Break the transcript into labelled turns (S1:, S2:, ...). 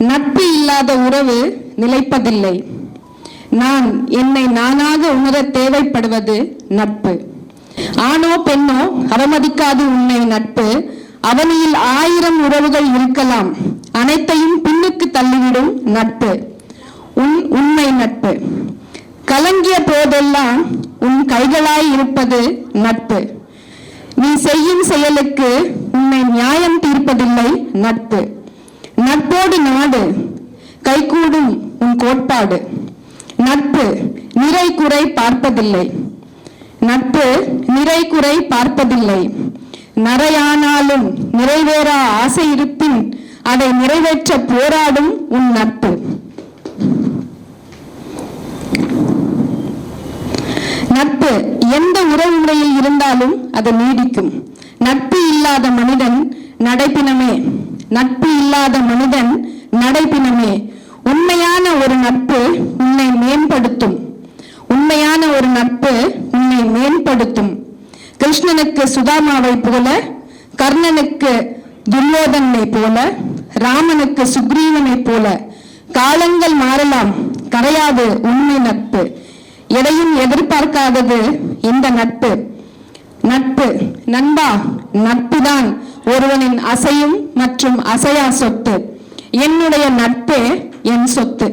S1: நட்பு இல்லாத உறவு நிலைப்பதில்லை. நான் என்னை நானாக உணர தேவைப்படுவது நட்பு. ஆணோ பெண்ணோ அவமதிக்காது உன்னை நட்பு. அவனியில் 1000 உறவுகள் இருக்கலாம், அனைத்தையும் பின்னுக்கு தள்ளிவிடும் நட்பு உண்மை நட்பு. கலங்கிய போதெல்லாம் உன் கைகளாய் இருப்பது நட்பு. நீ செய்யும் செயலுக்கு உன்னை நியாயம் தீர்ப்பதில்லை நட்பு. நட்போடு நாடு கைகூடும் உன் கோட்பாடு. நட்பு நிறை குறை பார்ப்பதில்லை. நட்பு நிறை குறை பார்ப்பதில்லை. நரையானாலும் நிறைவேறா ஆசை இருப்பின் அதை நிறைவேற்ற போராடும் உன் நட்பு. நட்பு எந்த உறவு முறையில் இருந்தாலும் அது நீடிக்கும். நட்பு இல்லாத மனிதன் நடைப்பினமே. நட்பு இல்லாத மனிதன் நடைப்பினமே. உண்மையான ஒரு நட்பு உன்னை மேம்படுத்தும். உண்மையான ஒரு நட்பு உன்னை மேம்படுத்தும். கிருஷ்ணனுக்கு சுதாமாவை போல, கர்ணனுக்கு துரியோதனை போல, ராமனுக்கு சுக்ரீவனை போல. காலங்கள் மாறலாம், கரையாது உண்மை நட்பு. எதையும் எதிர்பார்க்காதது இந்த நட்பு. நட்பு நண்பா, நட்புதான் ஒருவனின் அசையும் மற்றும் அசையா சொத்து. என்னுடைய நட்பே என் சொத்து.